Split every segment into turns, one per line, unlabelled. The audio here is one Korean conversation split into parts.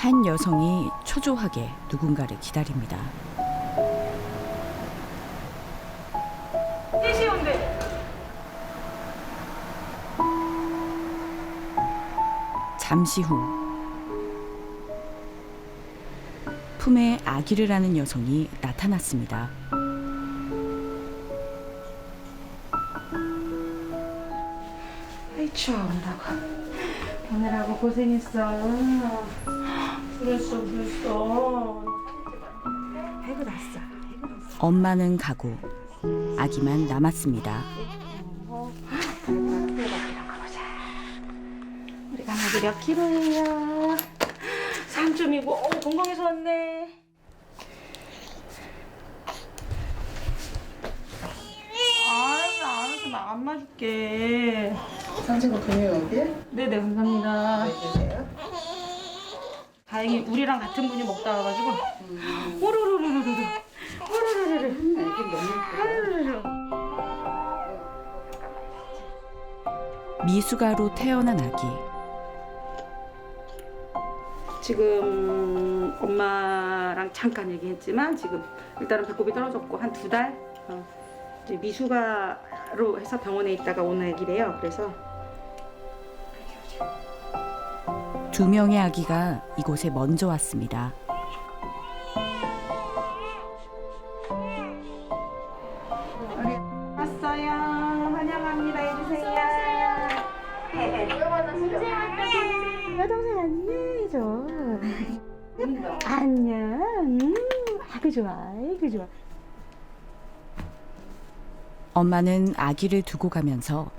한 여성이 초조하게 누군가를 기다립니다. 잠시 후 품에 아기를 안은 여성이 나타났습니다.
아이 추워. 오늘하고 고생했어. 그랬어. 아이고 났어.
엄마는 가고 아기만 남았습니다.
우리 강아지 몇 킬로예요? 3점이고 건강해서 왔네. 알았어. 나 안 맞을게.
산책은 금요일이야?
네네 감사합니다.
왜 계세요?
다행히 우리랑 같은 분이 먹다 와가지고 오르르르르르 오르르르르
애기 너무 예쁘다.
미숙아로 태어난 아기.
지금 엄마랑 잠깐 얘기했지만 지금 일단은 배꼽이 떨어졌고 한 2달 이제 미숙아로 해서 병원에 있다가 오는 애기래요. 그래서
2명의 아기가 이곳에 먼저 왔습니다.
우리 왔어요. 환영합니다. 해주세요. 여동생 안녕해줘. 안녕. 아이고 좋아. 아이고 좋아.
엄마는 아기를 두고 가면서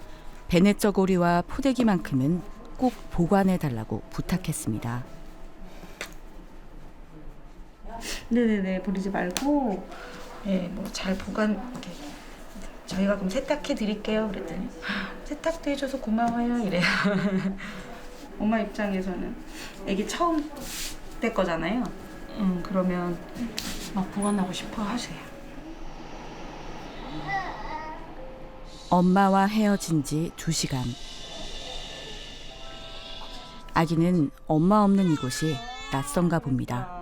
베네쩌고리와 포대기만큼은 꼭 보관해달라고 부탁했습니다.
네네네 버리지 말고 뭐 잘 보관 이렇게 저희가 그럼 세탁해 드릴게요 그랬더니 세탁도 해줘서 고마워요 이래요. 엄마 입장에서는 애기 처음 때 거잖아요. 그러면 막 보관하고 싶어 하세요.
엄마와 헤어진 지 2시간. 아기는 엄마 없는 이곳이 낯선가 봅니다.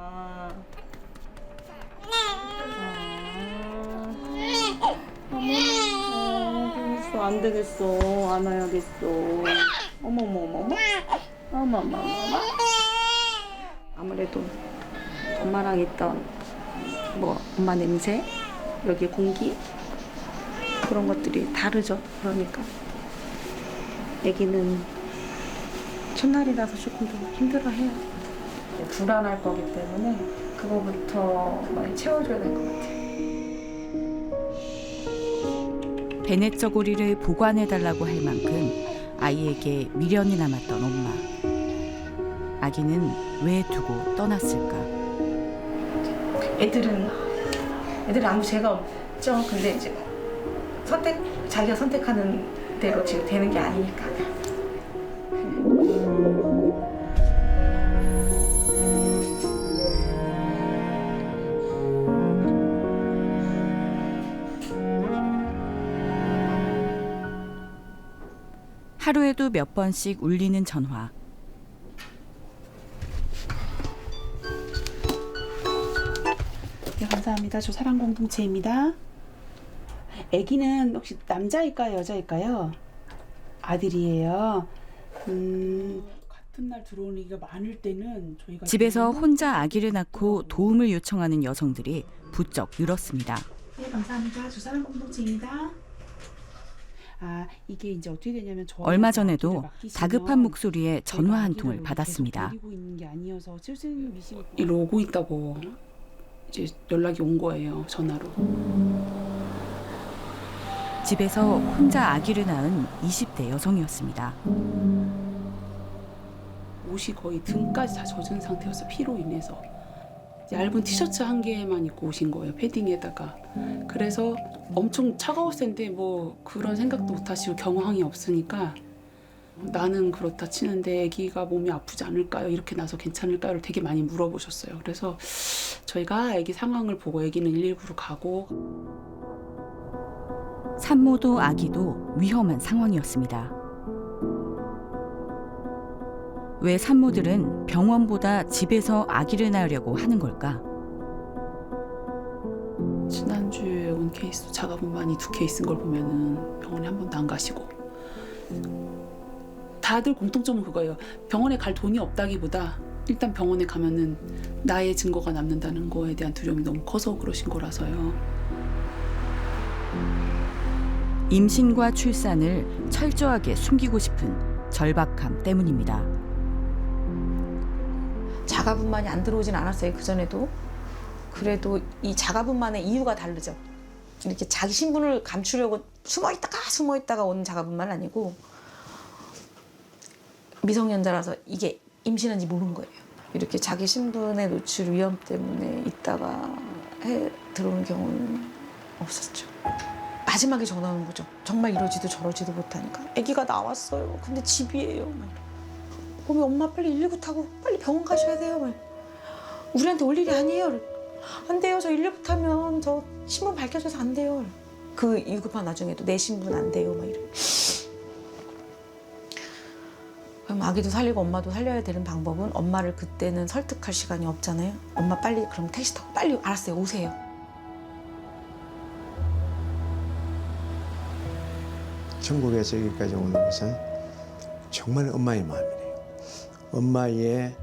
안 되겠어. 안아야겠어. 어머머머머. 어머머머머. 아무래도 엄마랑 있던 엄마 냄새, 여기 공기 그런 것들이 다르죠. 그러니까 아기는 첫날이라서 조금 더 힘들어해요. 불안할 거기 때문에 그거부터 많이 채워줘야 될 것 같아요.
베네쩌고리를 보관해달라고 할 만큼 아이에게 미련이 남았던 엄마. 아기는 왜 두고 떠났을까?
애들은 아무 죄가 없죠. 근데 이제 자기가 선택하는 대로 지금 되는 게 아니니까.
하루에도 몇 번씩 울리는 전화.
네, 감사합니다. 저 사랑공동체입니다. 아기는 혹시 남자일까요, 여자일까요? 아들이에요. 같은 날 들어오는 얘기가 많을 때는 저희가
집에서 혼자 아기를 낳고 도움을 요청하는 여성들이 부쩍 늘었습니다.
네, 감사합니다. 저 사랑공동체입니다. 이게 이제 어떻게 되냐면
얼마 전에도 다급한 목소리에 전화 한 통을 받았습니다.
이 오고 있다고 이제 연락이 온 거예요, 전화로.
집에서 혼자 아기를 낳은 20대 여성이었습니다.
옷이 거의 등까지 다 젖은 상태여서 피로 인해서 얇은 티셔츠 한 개만 입고 오신 거예요, 패딩에다가. 그래서 엄청 차가웠을 텐데 그런 생각도 못 하시고 경황이 없으니까 나는 그렇다 치는데 아기가 몸이 아프지 않을까요? 이렇게 나서 괜찮을까요?를 되게 많이 물어보셨어요. 그래서 저희가 아기 상황을 보고 아기는 119로 가고.
산모도 아기도 위험한 상황이었습니다. 왜 산모들은 병원보다 집에서 아기를 낳으려고 하는 걸까?
지난주에 온 케이스 자가분만이 2케이스인 걸 보면은 병원에 한 번도 안 가시고 다들 공통점은 그거예요. 병원에 갈 돈이 없다기보다 일단 병원에 가면은 나의 증거가 남는다는 거에 대한 두려움이 너무 커서 그러신 거라서요.
임신과 출산을 철저하게 숨기고 싶은 절박함 때문입니다.
자가분만이 안 들어오진 않았어요. 그전에도. 그래도 이 자가분만의 이유가 다르죠. 이렇게 자기 신분을 감추려고 숨어있다가 오는 자가분만은 아니고 미성년자라서 이게 임신한지 모르는 거예요. 이렇게 자기 신분의 노출 위험 때문에 있다가 들어오는 경우는 없었죠. 마지막에 전화 온 거죠. 정말 이러지도 저러지도 못하니까. 아기가 나왔어요. 근데 집이에요. 그러면 엄마 빨리 119 타고 빨리 병원 가셔야 돼요. 우리한테 올 일이 아니에요. 안 돼요. 저 119 타면 저 신분 밝혀져서 안 돼요. 그 위급한 와중에도 내 신분 안 돼요. 막 이래. 그럼 아기도 살리고 엄마도 살려야 되는 방법은 엄마를 그때는 설득할 시간이 없잖아요. 엄마 빨리 그럼 택시 타고 빨리 알았어요. 오세요.
천국에서 여기까지 오는 것은 정말 엄마의 마음이래요. 엄마의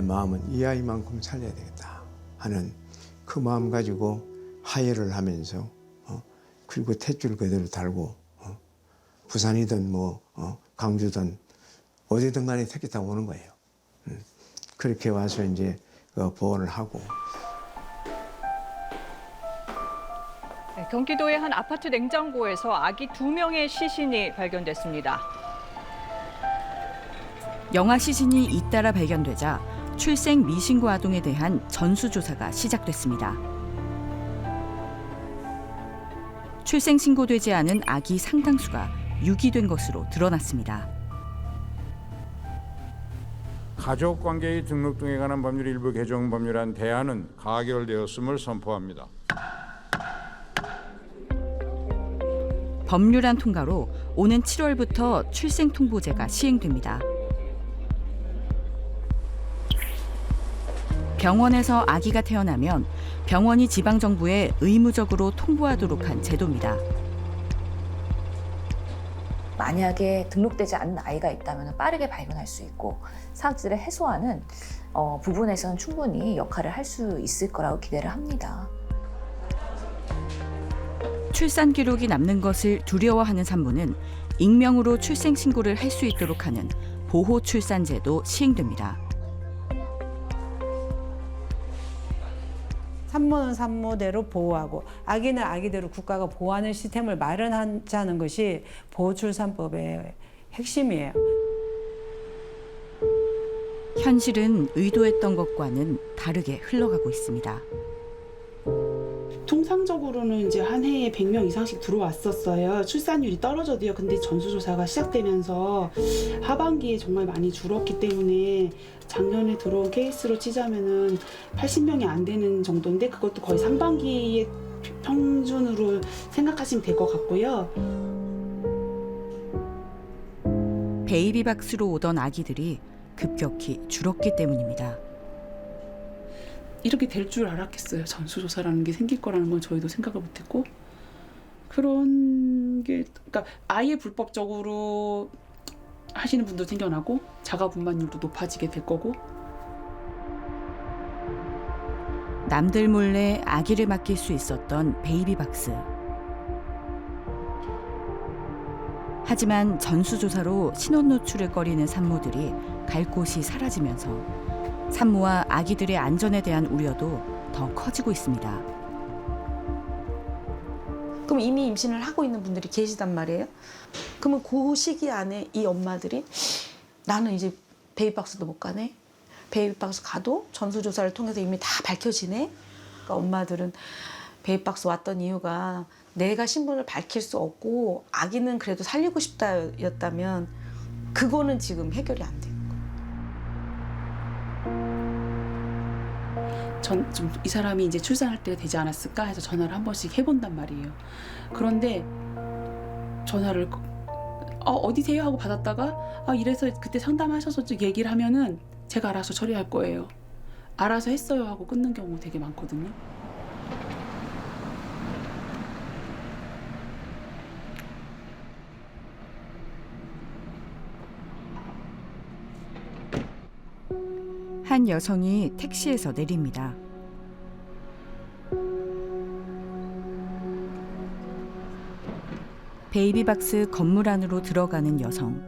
마음은 이 아이만큼 살려야 되겠다 하는 그 마음 가지고 하혈을 하면서 그리고 탯줄 그대로 달고 부산이든 강주든 어디든 간에 택시 타고 오는 거예요. 그렇게 와서 이제 보호를 하고.
경기도의 한 아파트 냉장고에서 아기 2명의 시신이 발견됐습니다.
영아 시신이 잇따라 발견되자 출생 미신고 아동에 대한 전수조사가 시작됐습니다. 출생 신고되지 않은 아기 상당수가 유기된 것으로 드러났습니다.
가족관계의 등록 등에 관한 법률 일부 개정 법률안 대안은 가결되었음을 선포합니다.
법률안 통과로 오는 7월부터 출생통보제가 시행됩니다. 병원에서 아기가 태어나면 병원이 지방정부에 의무적으로 통보하도록 한 제도입니다.
만약에 등록되지 않은 아이가 있다면 빠르게 발견할 수 있고 사학질을 해소하는 부분에서는 충분히 역할을 할 수 있을 거라고 기대를 합니다.
출산 기록이 남는 것을 두려워하는 산모는 익명으로 출생 신고를 할 수 있도록 하는 보호 출산제도 시행됩니다.
산모는 산모대로 보호하고 아기는 아기대로 국가가 보호하는 시스템을 마련하자는 것이 보호출산법의 핵심이에요.
현실은 의도했던 것과는 다르게 흘러가고 있습니다.
통상적으로는 이제 한 해에 100명 이상씩 들어왔었어요. 출산율이 떨어져도요. 근데 전수조사가 시작되면서 하반기에 정말 많이 줄었기 때문에 작년에 들어온 케이스로 치자면은 80명이 안 되는 정도인데 그것도 거의 상반기의 평균으로 생각하시면 될 것 같고요.
베이비박스로 오던 아기들이 급격히 줄었기 때문입니다.
이렇게 될 줄 알았겠어요. 전수조사라는 게 생길 거라는 건 저희도 생각을 못했고 그런 게 그러니까 아예 불법적으로 하시는 분도 생겨나고 자가분만율도 높아지게 될 거고
남들 몰래 아기를 맡길 수 있었던 베이비박스. 하지만 전수조사로 신원 노출을 꺼리는 산모들이 갈 곳이 사라지면서 산모와 아기들의 안전에 대한 우려도 더 커지고 있습니다.
그럼 이미 임신을 하고 있는 분들이 계시단 말이에요. 그러면 그 시기 안에 이 엄마들이 나는 이제 베이비박스도 못 가네. 베이비박스 가도 전수조사를 통해서 이미 다 밝혀지네. 그러니까 엄마들은 베이비박스 왔던 이유가 내가 신분을 밝힐 수 없고 아기는 그래도 살리고 싶다였다면 그거는 지금 해결이 안 돼요.
전 좀 이 사람이 이제 출산할 때가 되지 않았을까 해서 전화를 한 번씩 해본단 말이에요. 그런데 전화를 어디세요? 하고 받았다가 이래서 그때 상담하셔서 좀 얘기를 하면은 제가 알아서 처리할 거예요. 알아서 했어요 하고 끊는 경우 되게 많거든요.
한 여성이 택시에서 내립니다. 베이비박스 건물 안으로 들어가는 여성.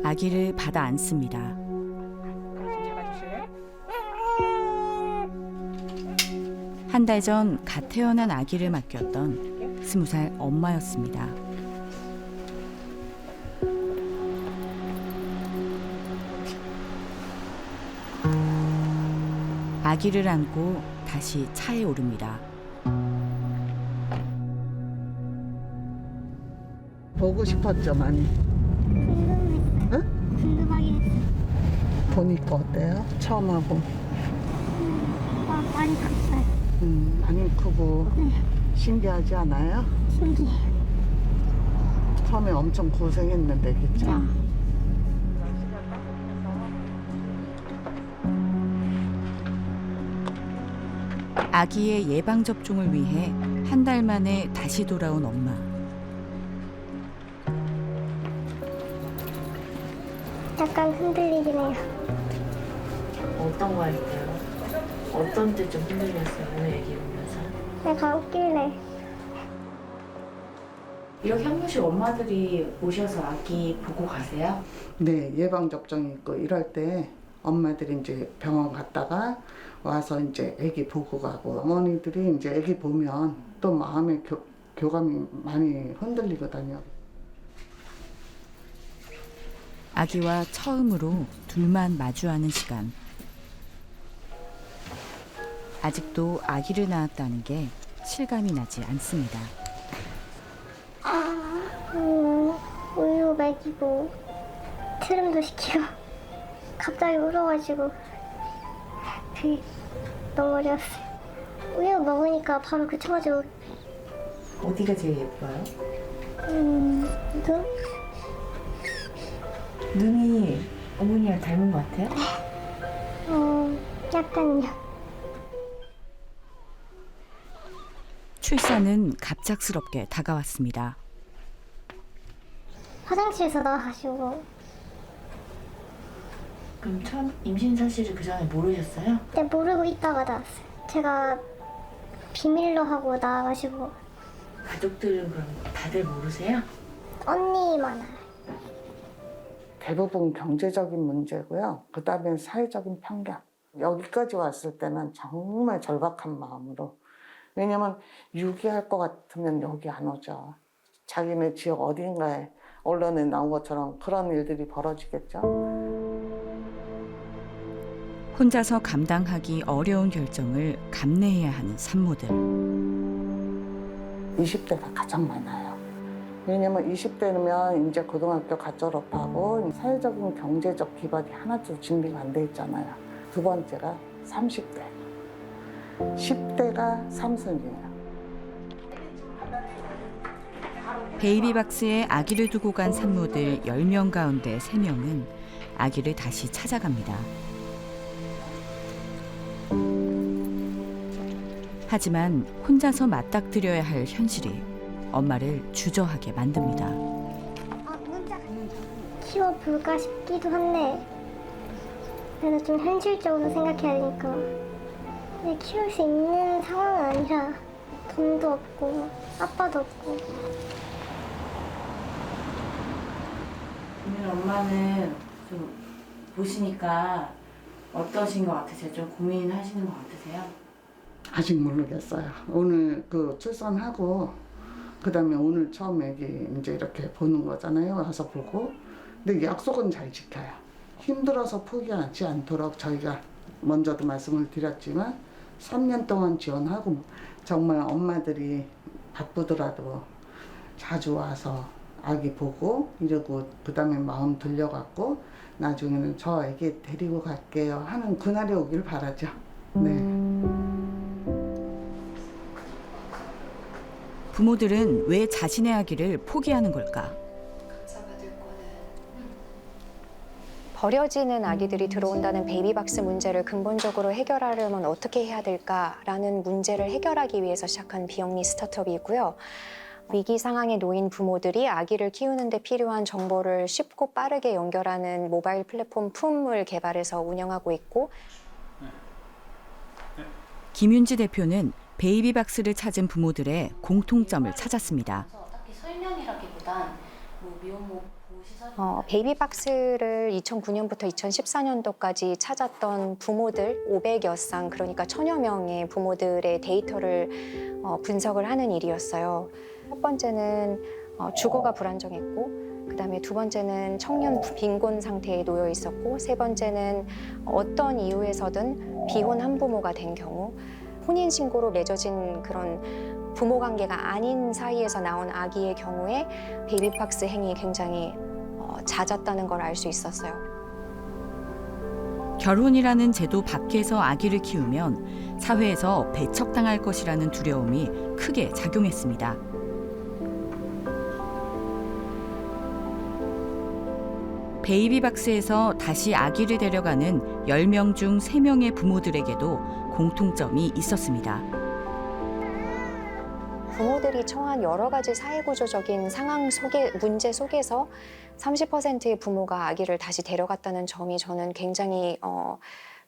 아기를 받아 안습니다. 한 달 전 갓 태어난 아기를 맡겼던 20살 엄마였습니다. 아기를 안고 다시 차에 오릅니다.
보고 싶었죠, 많이. 응?
궁금하긴 했어요.
보니까 어때요? 처음 하고.
많이 컸어요.
많이 크고
네.
신기하지 않아요?
신기해요.
처음에 엄청 고생했는데, 그쵸?
아기의 예방접종을 위해 한 달 만에 다시 돌아온 엄마.
약간 흔들리긴 해요.
어떤 거 할까요? 어떤 때 좀 흔들렸어요? 오늘 얘기 보면서.
내가 웃길래.
이렇게 한 번씩 엄마들이 오셔서 아기 보고 가세요?
네, 예방접종이 있고 이럴 때 엄마들이 이제 병원 갔다가 와서 이제 아기 보고 가고, 어머니들이 이제 아기 보면 또 마음의 교감이 많이 흔들리거든요.
아기와 처음으로 둘만 마주하는 시간. 아직도 아기를 낳았다는 게 실감이 나지 않습니다.
우유 먹이고 트림도 시키고 갑자기 울어가지고 너무 어려웠어요. 우유 먹으니까 바로 그쳐가지고.
어디가 제일 예뻐요?
눈?
눈이 어머니랑 닮은 것 같아요?
약간요.
출산은 갑작스럽게 다가왔습니다.
화장실에서 나와가지고.
그럼 처음 임신 사실을 그 전에 모르셨어요?
네, 모르고 있다가 나왔어요. 제가 비밀로 하고 나와가지고.
가족들은 그럼 다들 모르세요?
언니만 알아요.
대부분 경제적인 문제고요. 그 다음에 사회적인 편견. 여기까지 왔을 때는 정말 절박한 마음으로. 왜냐면 유기할 것 같으면 여기 안 오죠. 자기네 지역 어딘가에 언론에 나온 것처럼 그런 일들이 벌어지겠죠.
혼자서 감당하기 어려운 결정을 감내해야 하는 산모들.
20대가 가장 많아요. 왜냐면 20대면 이제 고등학교 갓 졸업하고 사회적인 경제적 기반이 하나도 준비가 안 돼 있잖아요. 두 번째가 30대. 10대가 삼순이에요.
베이비박스에 아기를 두고 간 산모들 10명 가운데 3명은 아기를 다시 찾아갑니다. 하지만 혼자서 맞닥뜨려야 할 현실이 엄마를 주저하게 만듭니다.
키워볼까 싶기도 한데 그래도 좀 현실적으로 생각해야 되니까. 근데 키울 수 있는 상황은 아니라 돈도 없고 아빠도 없고.
오늘 엄마는 좀 보시니까 어떠신 것 같으세요? 좀 고민하시는 것 같으세요?
아직 모르겠어요. 오늘 그 출산하고 그다음에 오늘 처음 애기 이제 이렇게 보는 거잖아요. 와서 보고. 근데 약속은 잘 지켜요. 힘들어서 포기하지 않도록 저희가 먼저도 말씀을 드렸지만 3년 동안 지원하고 정말 엄마들이 바쁘더라도 자주 와서 아기 보고 이러고 그다음에 마음 들려갖고 나중에는 저 애기 데리고 갈게요 하는 그날이 오길 바라죠. 네.
부모들은 왜 자신의 아기를 포기하는 걸까?
버려지는 아기들이 들어온다는 베이비박스 문제를 근본적으로 해결하려면 어떻게 해야 될까라는 문제를 해결하기 위해서 시작한 비영리 스타트업이고요. 위기 상황에 놓인 부모들이 아기를 키우는 데 필요한 정보를 쉽고 빠르게 연결하는 모바일 플랫폼 품을 개발해서 운영하고 있고,
김윤지 대표는 베이비박스를 찾은 부모들의 공통점을 찾았습니다.
딱히 설명이라기보단 뭐 미혼모 보호시설
베이비박스를 2009년부터 2014년도까지 찾았던 부모들 500여 쌍, 그러니까 1000여 명의 부모들의 데이터를 분석을 하는 일이었어요. 첫 번째는 주거가 불안정했고, 그다음에 두 번째는 청년 빈곤 상태에 놓여 있었고, 세 번째는 어떤 이유에서든 비혼 한부모가 된 경우, 혼인신고로 맺어진 그런 부모 관계가 아닌 사이에서 나온 아기의 경우에 베이비박스 행위 굉장히 잦았다는 걸 알 수 있었어요.
결혼이라는 제도 밖에서 아기를 키우면 사회에서 배척당할 것이라는 두려움이 크게 작용했습니다. 베이비박스에서 다시 아기를 데려가는 10명 중 3명의 부모들에게도 공통점이 있었습니다.
부모들이 처한 여러 가지 사회구조적인 상황 속에, 문제 속에서 30%의 부모가 아기를 다시 데려갔다는 점이 저는 굉장히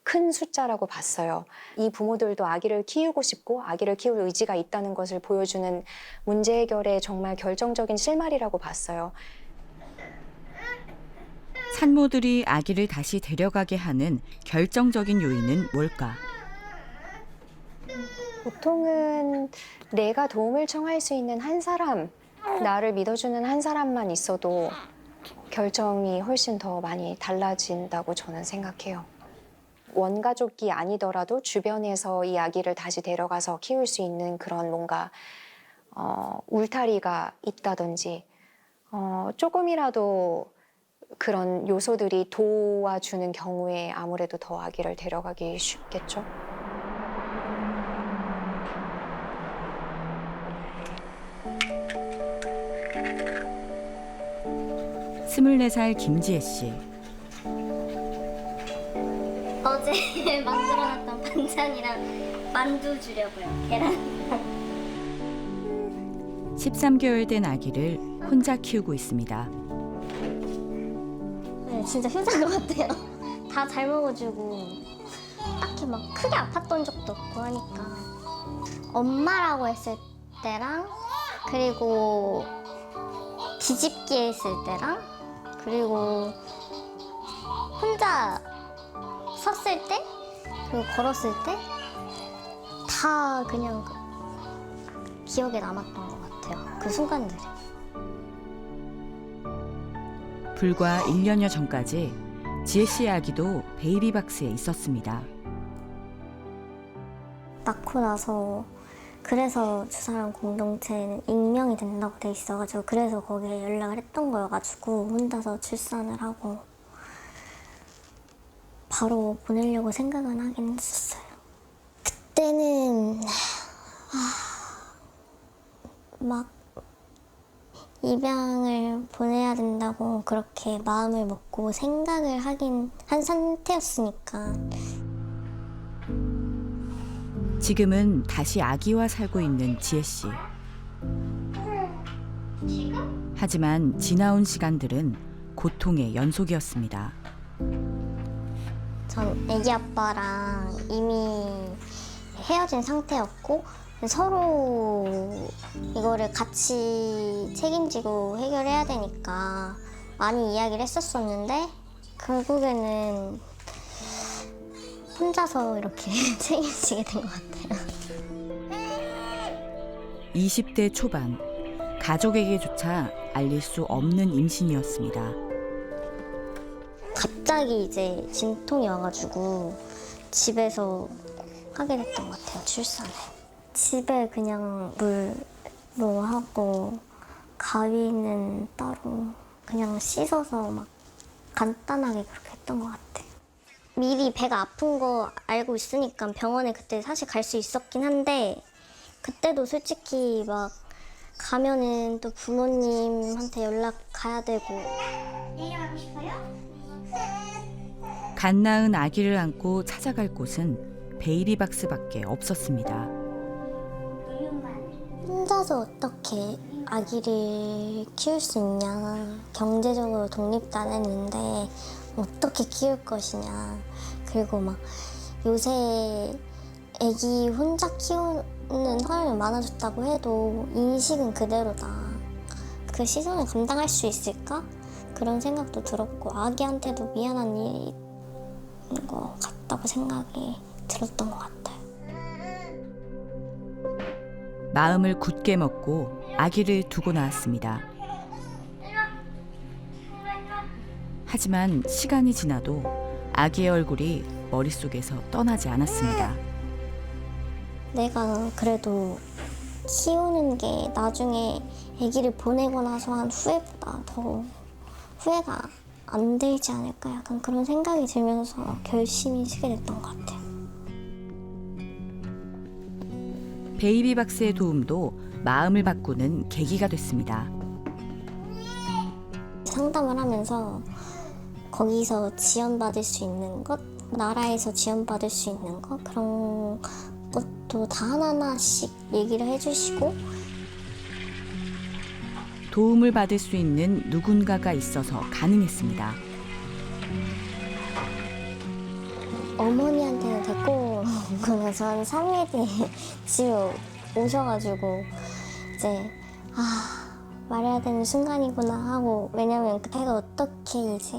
큰 숫자라고 봤어요. 이 부모들도 아기를 키우고 싶고 아기를 키울 의지가 있다는 것을 보여주는 문제 해결의 정말 결정적인 실마리라고 봤어요.
산모들이 아기를 다시 데려가게 하는 결정적인 요인은 뭘까?
보통은 내가 도움을 청할 수 있는 한 사람, 나를 믿어주는 한 사람만 있어도 결정이 훨씬 더 많이 달라진다고 저는 생각해요. 원가족이 아니더라도 주변에서 이 아기를 다시 데려가서 키울 수 있는 그런 뭔가 울타리가 있다든지 조금이라도 그런 요소들이 도와주는 경우에 아무래도 더 아기를 데려가기 쉽겠죠.
스물네 살 김지혜 씨.
어제 만들어놨던 반찬이랑 만두 주려고요. 계란.
13개월 된 아기를 혼자 키우고 있습니다.
네, 진짜 효자인 것 같아요. 다 잘 먹어주고 딱히 막 크게 아팠던 적도 없고 하니까 엄마라고 했을 때랑 그리고 뒤집기 했을 때랑 그리고 혼자 섰을 때 그리고 걸었을 때 다 그냥 기억에 남았던 것 같아요. 그 순간들이.
불과 1년여 전까지 지혜 씨의 아기도 베이비박스에 있었습니다.
낳고 나서 그래서 주사랑 공동체는 익명이 된다고 돼 있어가지고 그래서 거기에 연락을 했던 거여가지고 혼자서 출산을 하고 바로 보내려고 생각은 하긴 했었어요. 그때는 막 입양을 보내야 된다고 그렇게 마음을 먹고 생각을 하긴 한 상태였으니까.
지금은 다시 아기와 살고 있는 지혜 씨. 하지만 지나온 시간들은 고통의 연속이었습니다.
전 애기 아빠랑 이미 헤어진 상태였고 서로 이거를 같이 책임지고 해결해야 되니까 많이 이야기를 했었었는데 결국에는 혼자서 이렇게 책임지게 된 것 같아요.
20대 초반, 가족에게조차 알릴 수 없는 임신이었습니다.
갑자기 이제 진통이 와가지고 집에서 하게 됐던 것 같아요, 출산을. 집에 그냥 물로 하고 가위는 따로 그냥 씻어서 막 간단하게 그렇게 했던 것 같아요. 미리 배가 아픈 거 알고 있으니까 병원에 그때 사실 갈 수 있었긴 한데 그때도 솔직히 막 가면은 또 부모님한테 연락 가야 되고. 내려가고 싶어요?
갓 낳은 아기를 안고 찾아갈 곳은 베이비박스밖에 없었습니다.
혼자서 어떻게 아기를 키울 수 있냐. 경제적으로 독립도 안 했는데 어떻게 키울 것이냐. 그리고 막 요새 아기 혼자 키우는 사람이 많아졌다고 해도 인식은 그대로다. 그 시선을 감당할 수 있을까? 그런 생각도 들었고 아기한테도 미안한 일인 것 같다고 생각이 들었던 것 같아요.
마음을 굳게 먹고 아기를 두고 나왔습니다. 하지만 시간이 지나도 아기의 얼굴이 머릿속에서 떠나지 않았습니다.
내가 그래도 키우는 게 나중에 아기를 보내고 나서 한 후회보다 더 후회가 안 들지 않을까 약간 그런 생각이 들면서 결심이 서게 됐던 것 같아요.
베이비박스의 도움도 마음을 바꾸는 계기가 됐습니다.
상담을 하면서 거기서 지원받을 수 있는 것, 나라에서 지원받을 수 있는 것 그런 것도 다 하나하나씩 얘기를 해주시고
도움을 받을 수 있는 누군가가 있어서 가능했습니다.
어머니한테는 데리고 오면서 한 3일 뒤에 집에 오셔가지고 이제 말해야 되는 순간이구나 하고 왜냐면 제가 어떻게 이제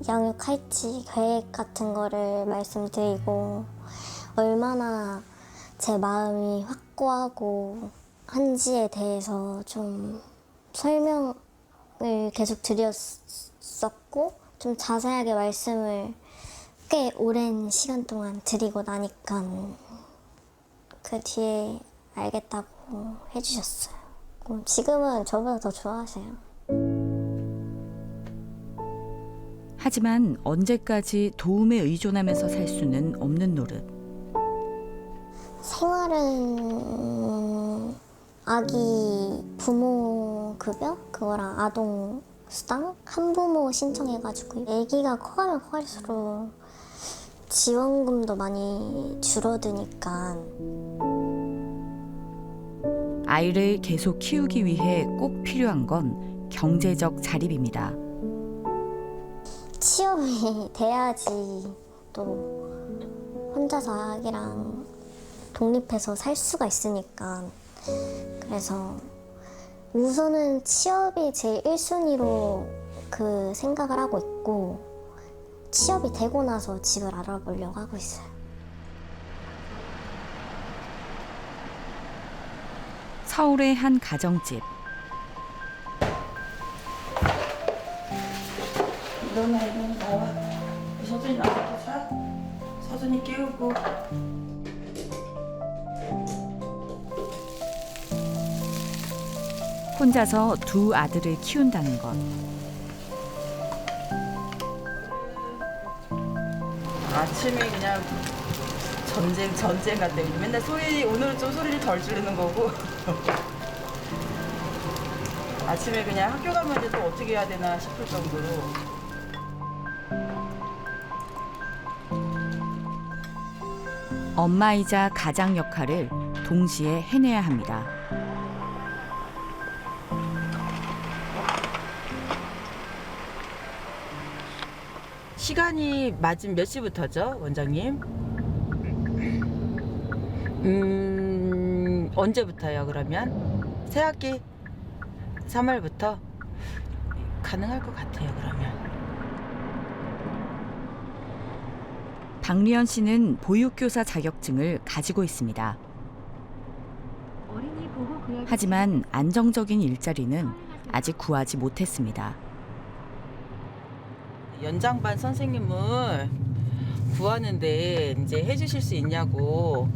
양육할지 계획 같은 거를 말씀드리고 얼마나 제 마음이 확고하고 한지에 대해서 좀 설명을 계속 드렸었고 좀 자세하게 말씀을 꽤 오랜 시간 동안 드리고 나니까 그 뒤에 알겠다고 해주셨어요. 지금은 저보다 더 좋아하세요.
하지만 언제까지 도움에 의존하면서 살 수는 없는 노릇.
생활은 아기 부모 급여 그거랑 아동 수당 한부모 신청해가지고 아기가 커가면 커갈수록 지원금도 많이 줄어드니까
아이를 계속 키우기 위해 꼭 필요한 건 경제적 자립입니다.
취업이 돼야지 또 혼자서 아기랑 독립해서 살 수가 있으니까 그래서 우선은 취업이 제 1순위로 그 생각을 하고 있고 취업이 되고 나서 집을 알아보려고 하고 있어요.
서울의 한 가정집.
일어나 나와. 서준이 나와서 자. 서준이 깨우고.
혼자서 두 아들을 키운다는 것.
아침에 그냥 전쟁 같아요. 맨날 오늘은 좀 소리를 덜 지르는 거고. 아침에 그냥 학교 가면 이제 또 어떻게 해야 되나 싶을 정도로.
엄마이자 가장 역할을 동시에 해내야 합니다.
시간이 맞으면 몇 시부터죠, 원장님? 언제부터요, 그러면? 새학기 3월부터? 가능할 것 같아요, 그러면.
박리연 씨는 보육교사 자격증을 가지고 있습니다. 하지만 안정적인 일자리는 아직 구하지 못했습니다.
연장반 선생님을 구하는데 이제 해주실 수 있냐고.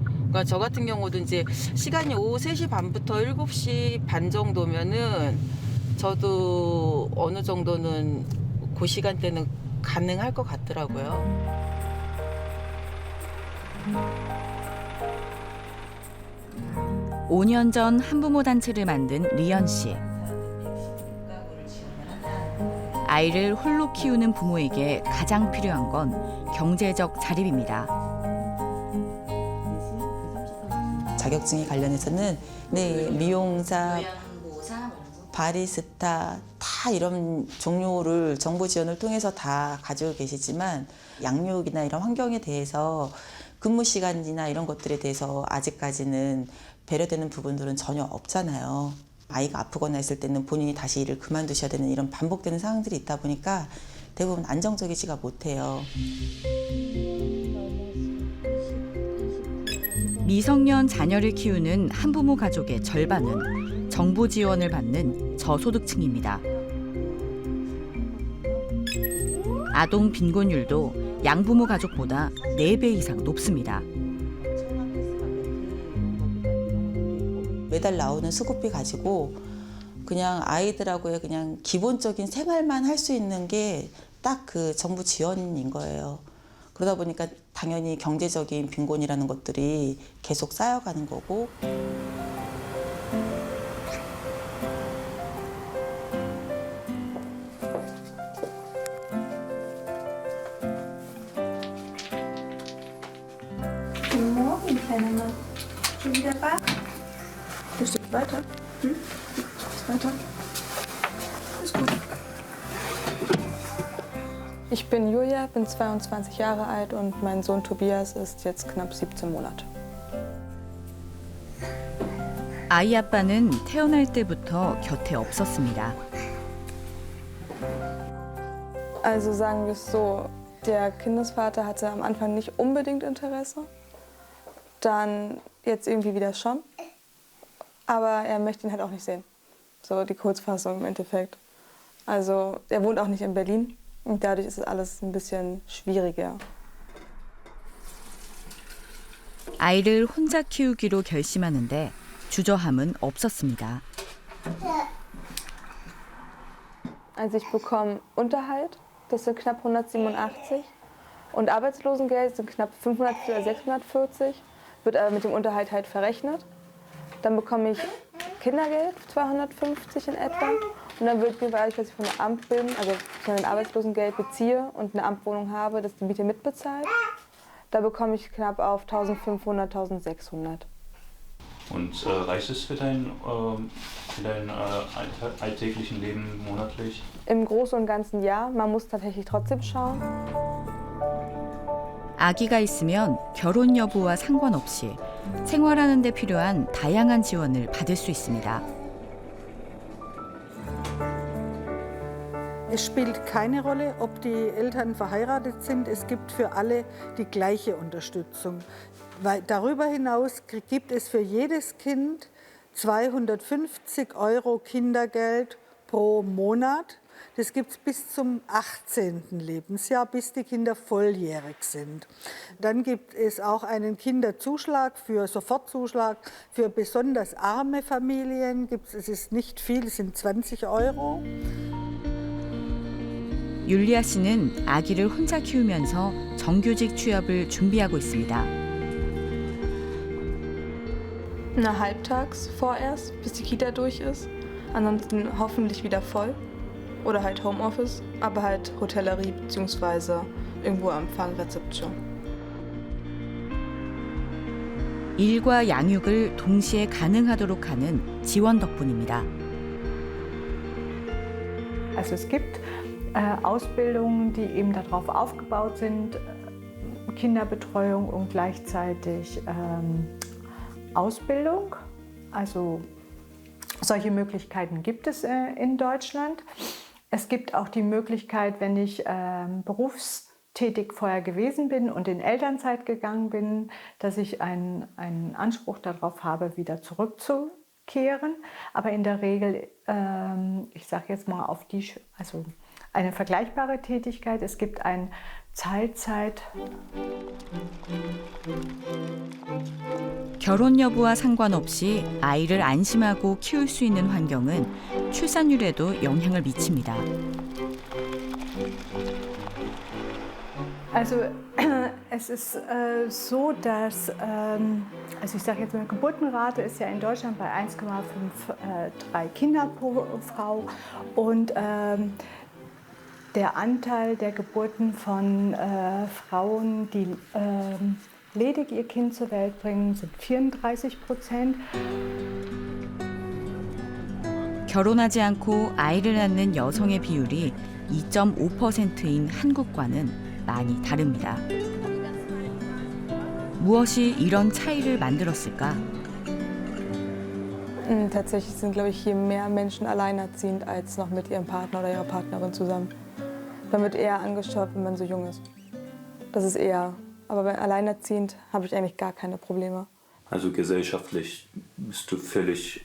그러니까 저 같은 경우도 이제 시간이 오후 3시 반부터 7시 반 정도면은 저도 어느 정도는 그 시간대는 가능할 것 같더라고요.
5년 전 한부모 단체를 만든 리연 씨. 아이를 홀로 키우는 부모에게 가장 필요한 건 경제적 자립입니다.
자격증에 관련해서는 미용사, 바리스타 다 이런 종류를 정부 지원을 통해서 다 가지고 계시지만 양육이나 이런 환경에 대해서 근무 시간이나 이런 것들에 대해서 아직까지는 배려되는 부분들은 전혀 없잖아요. 아이가 아프거나 했을 때는 본인이 다시 일을 그만두셔야 되는 이런 반복되는 상황들이 있다 보니까 대부분 안정적이지가 못해요.
미성년 자녀를 키우는 한부모 가족의 절반은 정부 지원을 받는 저소득층입니다. 아동 빈곤율도 양부모 가족보다 4배 이상 높습니다.
매달 나오는 수급비 가지고 그냥 아이들하고의 그냥 기본적인 생활만 할 수 있는 게 딱 그 정부 지원인 거예요. 그러다 보니까 당연히 경제적인 빈곤이라는 것들이 계속 쌓여가는 거고.
Guten Morgen, kleiner Mann. Schon wieder wach?
Bist du weiter? Weiter? Ist gut. Ich bin Julia, bin 22 Jahre alt und mein Sohn Tobias ist jetzt knapp 17 Monate.
아이 아빠는 태어날 때부터 곁에 없었습니다.
Also sagen wir es so, der Kindesvater hatte am Anfang nicht unbedingt Interesse, dann jetzt irgendwie wieder schon, aber er möchte ihn halt auch nicht sehen. So die Kurzfassung im Endeffekt. Also er wohnt auch nicht in Berlin und dadurch ist es alles ein bisschen schwieriger.
아이를 혼자 키우기로 결심하는데 주저함은 없었습니다.
Also ich bekomme Unterhalt, das sind knapp 187 und Arbeitslosengeld sind knapp 540 oder 640, wird aber mit dem Unterhalt halt verrechnet. Dann bekomme ich Kindergeld, 250 in etwa und dann wird mir, weil ich vom Amt bin, also von dem Arbeitslosengeld beziehe und eine Amtswohnung habe, das die Miete mitbezahlt, da bekomme ich knapp auf 1500, 1600.
Und reicht es für dein alltäglichen Leben monatlich?
Im Großen und Ganzen ja, man muss tatsächlich trotzdem schauen.
아기가 있으면 결혼 여부와 상관없이 생활하는 데 필요한 다양한 지원을 받을 수 있습니다.
Es spielt keine Rolle, ob die Eltern verheiratet sind. Es gibt für alle die gleiche Unterstützung. Weil darüber hinaus gibt es für jedes Kind 250 € Kindergeld pro Monat. Das gibt es bis zum 18. Lebensjahr, bis die Kinder volljährig sind. Dann gibt es auch einen Kinderzuschlag, Sofortzuschlag für besonders arme Familien. Es ist nicht viel, es sind 20 €.
율리아 씨는 아기를 혼자 키우면서 정규직 취업을 준비하고 있습니다.
Na, halbtags vorerst, bis die Kita durch ist. Ansonsten hoffentlich wieder voll. Oder halt Homeoffice, aber halt Hotellerie bzw. irgendwo am Empfang Rezeption.
일과 양육을 동시에 가능하도록 하는 지원 덕분입니다.
Also es gibt Ausbildungen, die eben darauf aufgebaut sind, Kinderbetreuung und gleichzeitig Ausbildung. Also solche Möglichkeiten gibt es in Deutschland. Es gibt auch die Möglichkeit, wenn ich berufstätig vorher gewesen bin und in Elternzeit gegangen bin, dass ich einen Anspruch darauf habe, wieder zurückzukehren. Aber in der Regel, ich sage jetzt mal also eine vergleichbare Tätigkeit. Es gibt ein Teilzeit.
결혼 여부와 상관없이 아이를 안심하고 키울 수 있는 환경은 출산율에도 영향을 미칩니다.
Also Es ist so, dass, also ich sage jetzt mal, Geburtenrate ist ja in Deutschland bei 1,53 Kinder pro Frau und der Anteil der Geburten von Frauen, die ledig ihr Kind zur Welt bringen, sind 34%.
결혼하지 않고 아이를 낳는 여성의 비율이 2.5%인 한국과는 많이 다릅니다. 무엇이 이런 차이를 만들었을까?
Tatsächlich sind, glaube ich, hier mehr Menschen alleinerziehend als noch mit ihrem Partner oder ihrer Partnerin zusammen. Man wird eher angeschaut, wenn man so jung ist. Das ist eher. Aber bei alleinerziehend habe ich eigentlich gar keine Probleme.
Also gesellschaftlich bist du völlig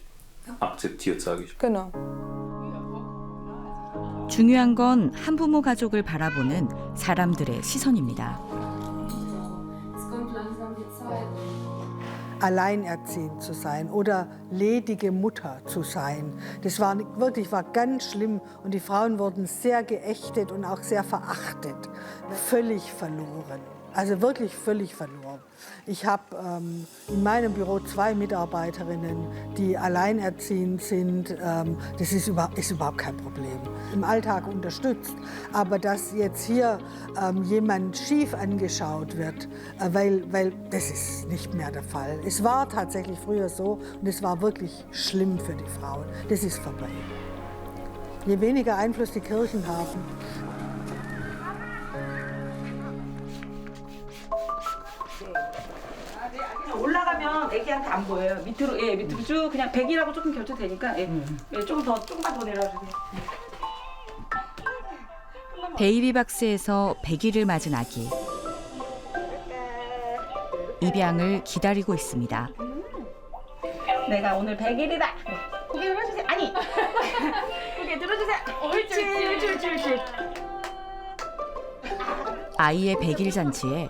akzeptiert, sage ich.
Genau.
중요한 건 한부모 가족을 바라보는 사람들의 시선입니다.
Alleinerziehend zu sein oder ledige Mutter zu sein. Das war ganz schlimm und die Frauen wurden sehr geächtet und auch sehr verachtet. Völlig verloren, also wirklich völlig verloren. Ich habe in meinem Büro 2 Mitarbeiterinnen, die alleinerziehend sind. Das ist überhaupt kein Problem. Im Alltag unterstützt. Aber dass jetzt hier jemand schief angeschaut wird, weil das ist nicht mehr der Fall. Es war tatsächlich früher so und es war wirklich schlimm für die Frauen. Das ist vorbei. Je weniger Einfluss die Kirchen haben,
올라가면 애기한테 안 보여요. 밑으로 밑으로 쭉 그냥 100이라고 조금 결정 되니까 조금만 더 내려주세요.
베이비 박스에서 100일을 맞은 아기. 입양을 기다리고 있습니다.
내가 오늘 100일이다. 고개 들어주세요. 아니. 고개 들어주세요. 옳지.
아이의 100일 잔치에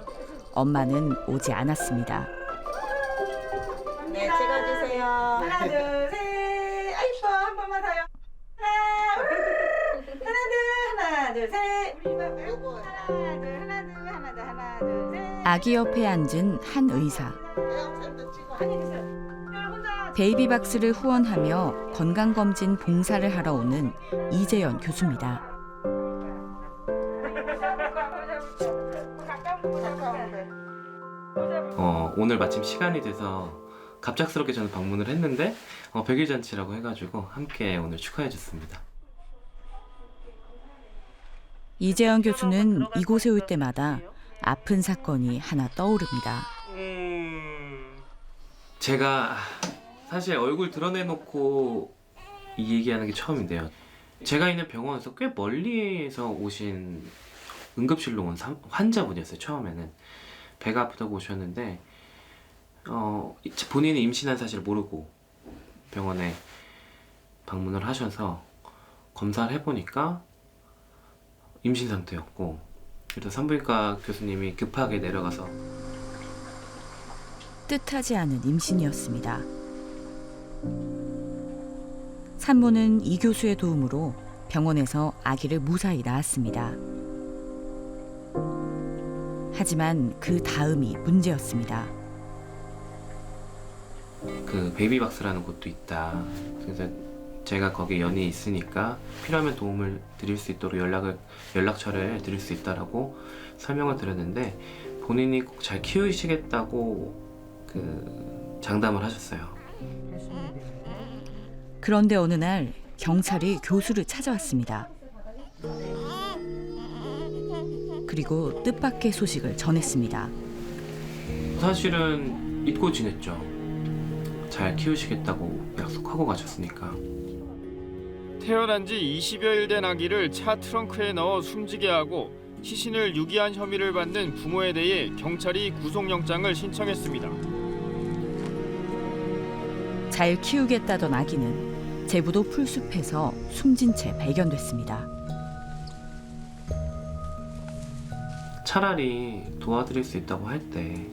엄마는 오지 않았습니다.
네, 찍어주세요. 하나, 둘, 셋. 아이뻐, 한 번만 더요. 하나, 둘, 셋. 하나, 둘, 셋.
아기 옆에 앉은 한 의사. 베이비 박스를 후원하며 건강검진 봉사를 하러 오는 이재연 교수입니다.
오늘 마침 시간이 돼서 갑작스럽게 저는 방문을 했는데 100일 잔치라고 해가지고 함께 오늘 축하해줬습니다.
이재연 교수는 이곳에 올 때마다 아픈 사건이 하나 떠오릅니다.
제가 사실 얼굴 드러내놓고 이 얘기하는 게 처음인데요. 제가 있는 병원에서 꽤 멀리에서 오신 응급실로 온 환자분이었어요. 처음에는 배가 아프다고 오셨는데 본인이 임신한 사실을 모르고 병원에 방문을 하셔서 검사를 해보니까 임신 상태였고, 그래서 산부인과 교수님이 급하게 내려가서
뜻하지 않은 임신이었습니다. 산모는 이 교수의 도움으로 병원에서 아기를 무사히 낳았습니다. 하지만 그 다음이 문제였습니다.
그 베이비박스라는 곳도 있다. 그래서 제가 거기 연이 있으니까 필요하면 도움을 드릴 수 있도록 연락처를 드릴 수 있다라고 설명을 드렸는데, 본인이 꼭 잘 키우시겠다고 장담을 하셨어요.
그런데 어느 날 경찰이 교수를 찾아왔습니다. 그리고 뜻밖의 소식을 전했습니다.
사실은 잊고 지냈죠. 잘 키우시겠다고 약속하고 가셨으니까.
태어난 지 20여일 된 아기를 차 트렁크에 넣어 숨지게 하고 시신을 유기한 혐의를 받는 부모에 대해 경찰이 구속영장을 신청했습니다.
잘 키우겠다던 아기는 제부도 풀숲에서 숨진 채 발견됐습니다.
차라리 도와드릴 수 있다고 할 때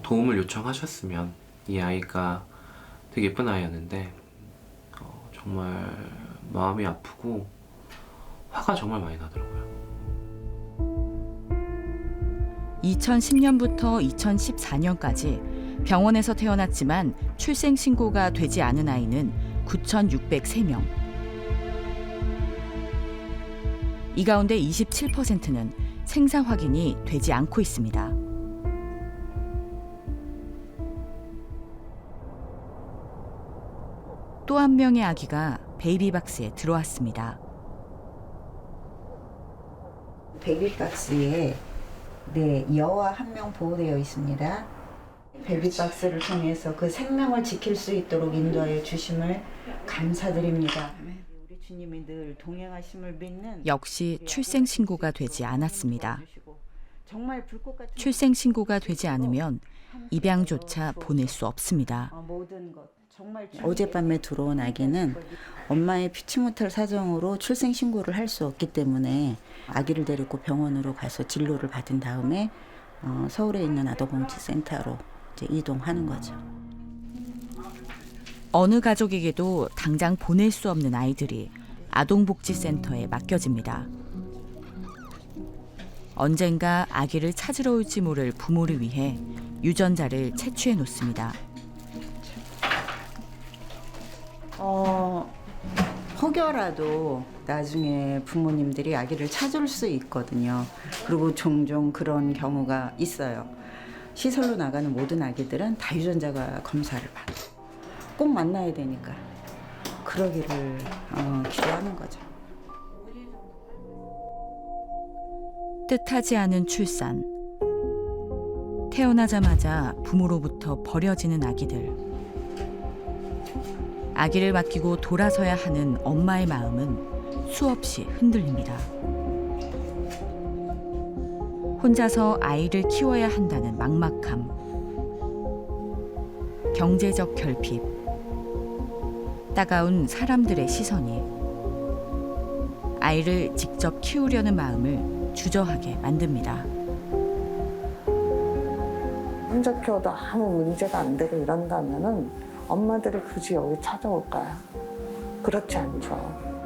도움을 요청하셨으면. 이 아이가 되게 예쁜 아이였는데 정말 마음이 아프고 화가 정말 많이 나더라고요.
2010년부터 2014년까지 병원에서 태어났지만 출생 신고가 되지 않은 아이는 9,603명. 이 가운데 27%는 생사 확인이 되지 않고 있습니다. 또 한 명의 아기가 베이비박스에 들어왔습니다.
베이비박스에 여아 한 명 보호되어 있습니다. 베이비박스를 통해서 그 생명을 지킬 수 있도록 인도하여 주심을 감사드립니다. 우리 주님이 늘 동행하심을 믿는
역시 출생 신고가 되지 않았습니다.
정말 불꽃 같은
출생 신고가 되지 않으면 입양조차 보낼 수 없습니다.
모든 것 어젯밤에 들어온 아기는 엄마의 피치 못할 사정으로 출생 신고를 할 수 없기 때문에 아기를 데리고 병원으로 가서 진료를 받은 다음에 서울에 있는 아동복지센터로 이제 이동하는 거죠.
어느 가족에게도 당장 보낼 수 없는 아이들이 아동복지센터에 맡겨집니다. 언젠가 아기를 찾으러 올지 모를 부모를 위해 유전자를 채취해 놓습니다.
혹여라도 나중에 부모님들이 아기를 찾을 수 있거든요. 그리고 종종 그런 경우가 있어요. 시설로 나가는 모든 아기들은 다 유전자가 검사를 받고 꼭 만나야 되니까 그러기를 기도하는 거죠.
뜻하지 않은 출산. 태어나자마자 부모로부터 버려지는 아기들. 아기를 맡기고 돌아서야 하는 엄마의 마음은 수없이 흔들립니다. 혼자서 아이를 키워야 한다는 막막함, 경제적 결핍, 따가운 사람들의 시선이 아이를 직접 키우려는 마음을 주저하게 만듭니다.
혼자 키워도 아무 문제가 안 되고 이런다면은 엄마들이 굳이 여기 찾아올까요? 그렇지 않죠.